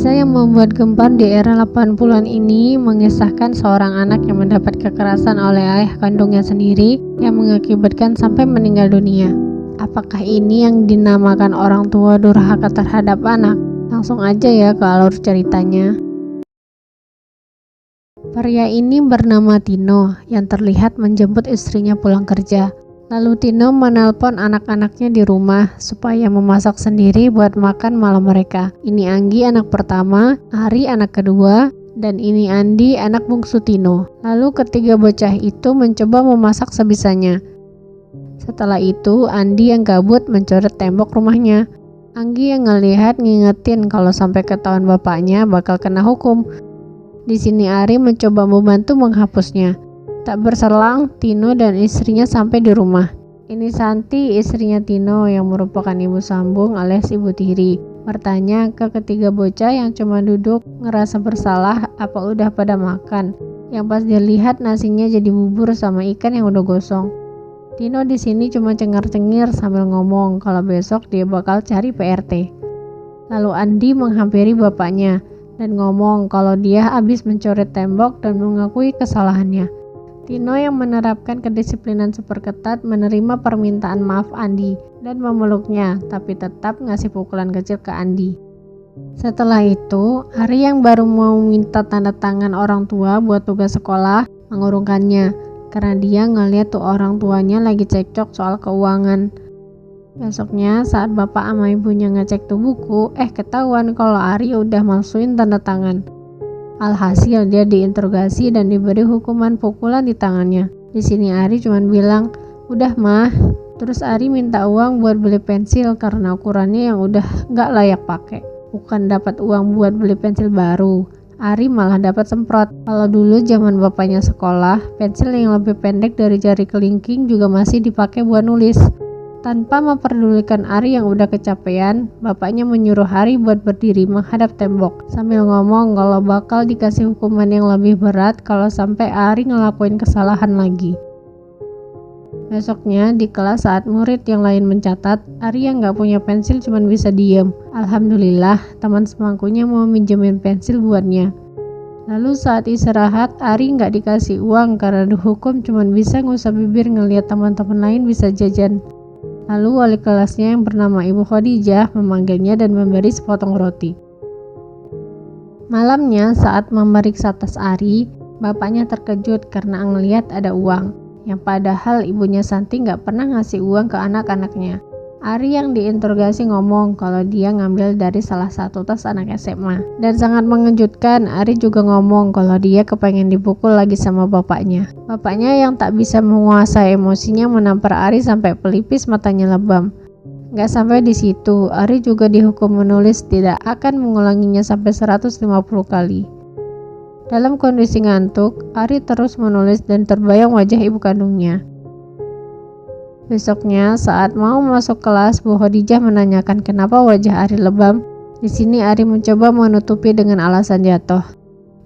Kisah yang membuat gempar di era 80-an ini mengisahkan seorang anak yang mendapat kekerasan oleh ayah kandungnya sendiri yang mengakibatkan sampai meninggal dunia. Apakah ini yang dinamakan orang tua durhaka terhadap anak? Langsung aja ya ke alur ceritanya. Pria ini bernama Tino yang terlihat menjemput istrinya pulang kerja. Lalu Tino menelpon anak-anaknya di rumah supaya memasak sendiri buat makan malam mereka. Ini Anggi anak pertama, Ari anak kedua, dan ini Andi anak bungsu Tino. Lalu ketiga bocah itu mencoba memasak sebisanya. Setelah itu Andi yang gabut mencoret tembok rumahnya. Anggi yang ngelihat ngingetin kalau sampai ketahuan bapaknya bakal kena hukum. Di sini Ari mencoba membantu menghapusnya. Tak berselang, Tino dan istrinya sampai di rumah. Ini Santi, istrinya Tino yang merupakan ibu sambung alias ibu tiri. Bertanya ke ketiga bocah yang cuma duduk ngerasa bersalah apa udah pada makan. Yang pas dia lihat nasinya jadi bubur sama ikan yang udah gosong. Tino di sini cuma cengar-cengir sambil ngomong kalau besok dia bakal cari PRT. Lalu Andi menghampiri bapaknya dan ngomong kalau dia habis mencoret tembok dan mengakui kesalahannya. Tino yang menerapkan kedisiplinan super ketat menerima permintaan maaf Andi dan memeluknya, tapi tetap ngasih pukulan kecil ke Andi. Setelah itu, Ari yang baru mau minta tanda tangan orang tua buat tugas sekolah mengurungkannya karena dia ngeliat tuh orang tuanya lagi cekcok soal keuangan. Besoknya saat bapak sama ibunya ngecek tuh buku, ketahuan kalau Ari udah masukin tanda tangan. Alhasil dia diinterogasi dan diberi hukuman pukulan di tangannya. Di sini Ari cuma bilang, "Udah mah." Terus Ari minta uang buat beli pensil karena ukurannya yang udah nggak layak pakai. Bukan dapat uang buat beli pensil baru, Ari malah dapat semprot. Kalau dulu zaman bapaknya sekolah, pensil yang lebih pendek dari jari kelingking juga masih dipakai buat nulis. Tanpa memperdulikan Ari yang udah kecapean, bapaknya menyuruh Ari buat berdiri menghadap tembok sambil ngomong kalau bakal dikasih hukuman yang lebih berat kalau sampai Ari ngelakuin kesalahan lagi. Besoknya di kelas saat murid yang lain mencatat, Ari yang gak punya pensil cuma bisa diem. Alhamdulillah teman semangkunya mau minjemin pensil buatnya. Lalu saat istirahat, Ari gak dikasih uang karena dihukum cuma bisa ngusap bibir ngeliat teman-teman lain bisa jajan. Lalu wali kelasnya yang bernama Ibu Khadijah memanggilnya dan memberi sepotong roti. Malamnya saat memeriksa tas Ari, bapaknya terkejut karena ngeliat ada uang, yang padahal ibunya Santi gak pernah ngasih uang ke anak-anaknya. Ari yang diinterogasi ngomong kalau dia ngambil dari salah satu tas anak SMA. Dan sangat mengejutkan, Ari juga ngomong kalau dia kepengen dipukul lagi sama bapaknya. Bapaknya yang tak bisa menguasai emosinya menampar Ari sampai pelipis matanya lebam. Gak sampai di situ, Ari juga dihukum menulis tidak akan mengulanginya sampai 150 kali. Dalam kondisi ngantuk, Ari terus menulis dan terbayang wajah ibu kandungnya. Besoknya saat mau masuk kelas, Bu Khadijah menanyakan kenapa wajah Ari lebam. Di sini Ari mencoba menutupi dengan alasan jatuh.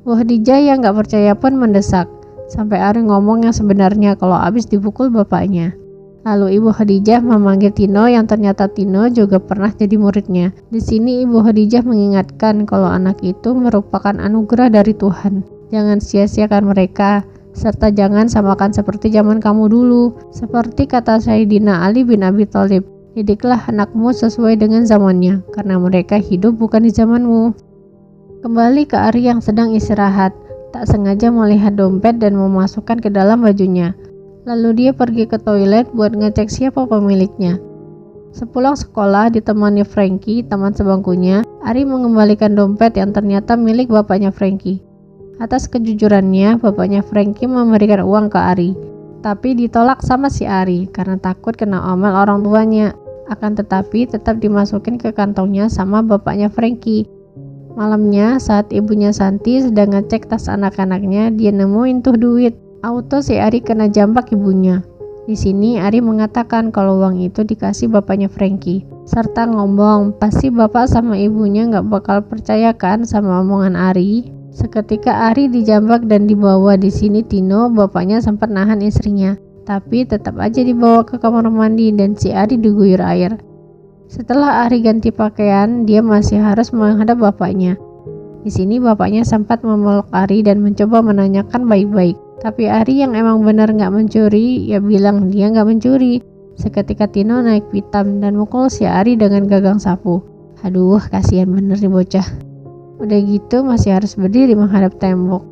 Bu Khadijah yang gak percaya pun mendesak, sampai Ari ngomong yang sebenarnya kalau habis dipukul bapaknya. Lalu Ibu Khadijah memanggil Tino yang ternyata Tino juga pernah jadi muridnya. Di sini Ibu Khadijah mengingatkan kalau anak itu merupakan anugerah dari Tuhan. Jangan sia-siakan mereka. Serta jangan samakan seperti zaman kamu dulu. Seperti kata Sayyidina Ali bin Abi Thalib, didiklah anakmu sesuai dengan zamannya, karena mereka hidup bukan di zamanmu. Kembali ke Ari yang sedang istirahat, tak sengaja melihat dompet dan memasukkan ke dalam bajunya. Lalu dia pergi ke toilet buat ngecek siapa pemiliknya. Sepulang sekolah ditemani Frankie, teman sebangkunya, Ari mengembalikan dompet yang ternyata milik bapaknya Frankie. Atas kejujurannya, bapaknya Frankie memberikan uang ke Ari, tapi ditolak sama si Ari karena takut kena omel orang tuanya. Akan tetapi tetap dimasukin ke kantongnya sama bapaknya Frankie. Malamnya saat ibunya Santi sedang ngecek tas anak-anaknya, dia nemuin tuh duit. Auto si Ari kena jambak ibunya. Di sini Ari mengatakan kalau uang itu dikasih bapaknya Frankie, serta ngomong pasti bapak sama ibunya gak bakal percayakan sama omongan Ari. Seketika Ari dijambak dan dibawa. Di sini Tino, bapaknya sempat nahan istrinya, tapi tetap aja dibawa ke kamar mandi dan si Ari diguyur air. Setelah Ari ganti pakaian, dia masih harus menghadap bapaknya. Di sini bapaknya sempat memeluk Ari dan mencoba menanyakan baik-baik. Tapi Ari yang emang benar nggak mencuri, ya bilang dia nggak mencuri. Seketika Tino naik pitam dan mukul si Ari dengan gagang sapu. Aduh, kasihan bener nih bocah. Udah gitu masih harus berdiri menghadap tembok.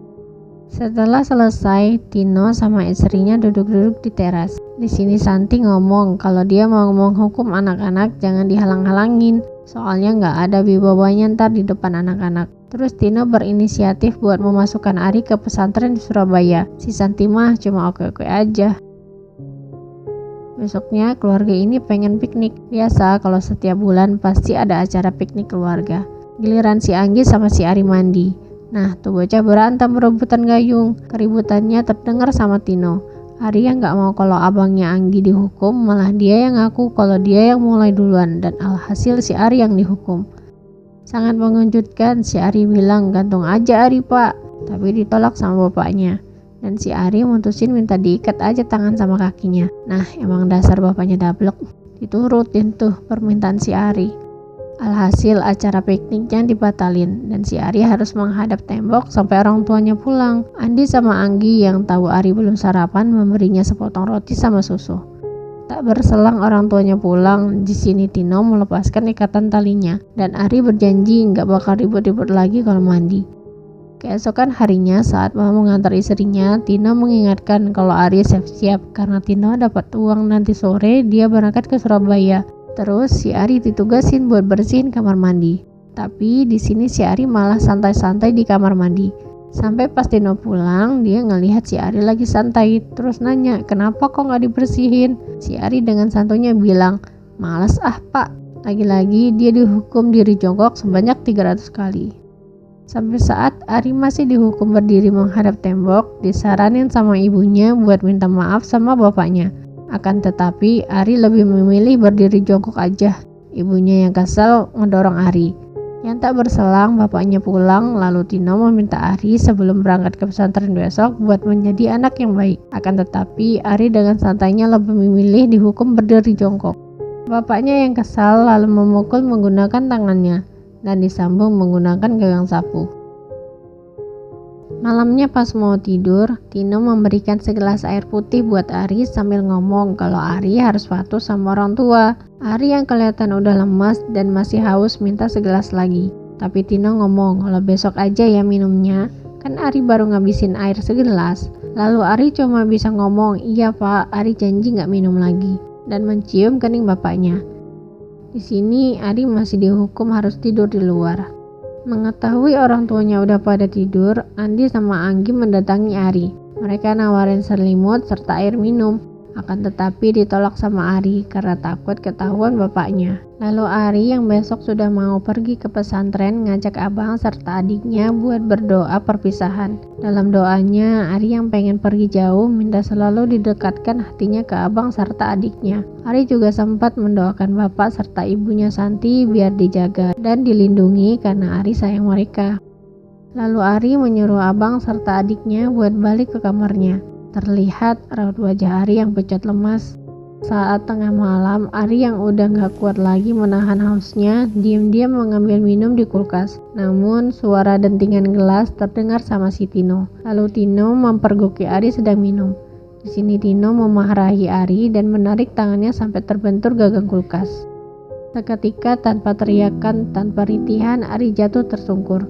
Setelah selesai, Tino sama istrinya duduk-duduk di teras. Di sini Santi ngomong kalau dia mau menghukum anak-anak jangan dihalang-halangin. Soalnya nggak ada wibawanya ntar di depan anak-anak. Terus Tino berinisiatif buat memasukkan Ari ke pesantren di Surabaya. Si Santi mah cuma oke-oke aja. Besoknya keluarga ini pengen piknik. Biasa kalau setiap bulan pasti ada acara piknik keluarga. Giliran si Anggi sama si Ari mandi. Nah, tuh bocah berantem berebutan gayung. Keributannya terdengar sama Tino. Ari yang gak mau kalau abangnya Anggi dihukum, malah dia yang ngaku kalau dia yang mulai duluan, dan alhasil si Ari yang dihukum. Sangat mengejutkan, si Ari bilang gantung aja Ari pak, tapi ditolak sama bapaknya. Dan si Ari mutusin minta diikat aja tangan sama kakinya. Nah, emang dasar bapaknya dablek. Diturutin tuh permintaan si Ari. Alhasil acara pikniknya dibatalin dan si Ari harus menghadap tembok sampai orang tuanya pulang. Andi sama Anggi yang tahu Ari belum sarapan memberinya sepotong roti sama susu. Tak berselang orang tuanya pulang, di sini Tino melepaskan ikatan talinya dan Ari berjanji nggak bakal ribut-ribut lagi kalau mandi. Keesokan harinya saat mau mengantar istrinya, Tino mengingatkan kalau Ari siap-siap karena Tino dapat uang nanti sore dia berangkat ke Surabaya. Terus si Ari ditugasin buat bersihin kamar mandi. Tapi di sini si Ari malah santai-santai di kamar mandi. Sampai pas Tino pulang, dia ngelihat si Ari lagi santai. Terus nanya, kenapa kok nggak dibersihin? Si Ari dengan santunya bilang, males ah pak. Lagi-lagi dia dihukum diri jongkok sebanyak 300 kali. Sampai saat Ari masih dihukum berdiri menghadap tembok, disaranin sama ibunya buat minta maaf sama bapaknya. Akan tetapi Ari lebih memilih berdiri jongkok aja. Ibunya yang kesal ngedorong Ari. Yang tak berselang bapaknya pulang, lalu Tino meminta Ari sebelum berangkat ke pesantren besok buat menjadi anak yang baik. Akan tetapi Ari dengan santainya lebih memilih dihukum berdiri jongkok. Bapaknya yang kesal lalu memukul menggunakan tangannya dan disambung menggunakan gagang sapu. Malamnya pas mau tidur, Tino memberikan segelas air putih buat Ari sambil ngomong kalau Ari harus patuh sama orang tua. Ari yang kelihatan udah lemas dan masih haus minta segelas lagi. Tapi Tino ngomong kalau besok aja ya minumnya, kan Ari baru ngabisin air segelas. Lalu Ari cuma bisa ngomong, iya pak, Ari janji gak minum lagi, dan mencium kening bapaknya. Di sini Ari masih dihukum harus tidur di luar. Mengetahui orang tuanya udah pada tidur, Andi sama Anggi mendatangi Ari. Mereka nawarin selimut serta air minum. Akan tetapi ditolak sama Ari karena takut ketahuan bapaknya. Lalu Ari yang besok sudah mau pergi ke pesantren ngajak abang serta adiknya buat berdoa perpisahan. Dalam doanya, Ari yang pengen pergi jauh minta selalu didekatkan hatinya ke abang serta adiknya. Ari juga sempat mendoakan bapak serta ibunya Santi biar dijaga dan dilindungi karena Ari sayang mereka. Lalu Ari menyuruh abang serta adiknya buat balik ke kamarnya. Terlihat raut wajah Ari yang pucat lemas. Saat tengah malam, Ari yang udah gak kuat lagi menahan hausnya, diam-diam mengambil minum di kulkas. Namun, suara dentingan gelas terdengar sama si Tino. Lalu Tino mempergoki Ari sedang minum. Di sini Tino memarahi Ari dan menarik tangannya sampai terbentur gagang kulkas. Seketika tanpa teriakan, tanpa rintihan, Ari jatuh tersungkur.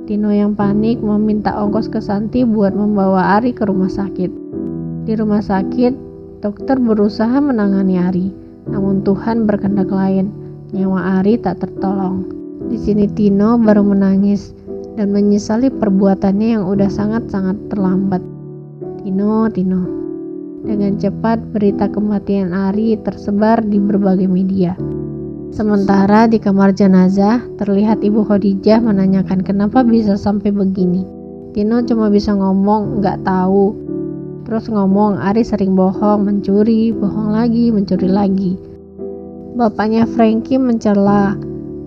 Tino yang panik meminta ongkos ke Santi buat membawa Ari ke rumah sakit. Di rumah sakit, dokter berusaha menangani Ari, namun Tuhan berkehendak lain. Nyawa Ari tak tertolong. Di sini Tino baru menangis dan menyesali perbuatannya yang udah sangat-sangat terlambat. Tino. Dengan cepat berita kematian Ari tersebar di berbagai media. Sementara di kamar jenazah, terlihat Ibu Khadijah menanyakan kenapa bisa sampai begini. Tino cuma bisa ngomong nggak tahu. Terus ngomong Ari sering bohong, mencuri, bohong lagi, mencuri lagi. Bapaknya Frankie mencela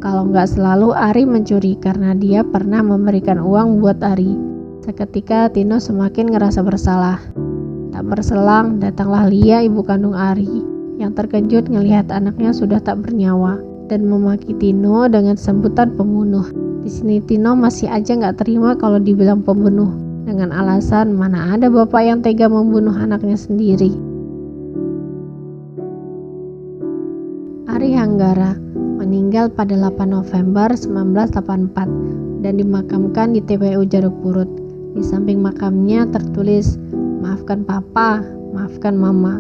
kalau nggak selalu Ari mencuri karena dia pernah memberikan uang buat Ari. Seketika Tino semakin ngerasa bersalah. Tak berselang datanglah Lia, ibu kandung Ari, yang terkejut ngelihat anaknya sudah tak bernyawa dan memaki Tino dengan sebutan pembunuh. Di sini Tino masih aja nggak terima kalau dibilang pembunuh, dengan alasan mana ada bapak yang tega membunuh anaknya sendiri. Ari Hanggara meninggal pada 8 November 1984 dan dimakamkan di TPU Jaruk Purut. Di samping makamnya tertulis, "Maafkan Papa, maafkan Mama."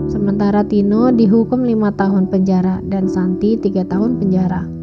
Sementara Tino dihukum 5 tahun penjara dan Santi 3 tahun penjara.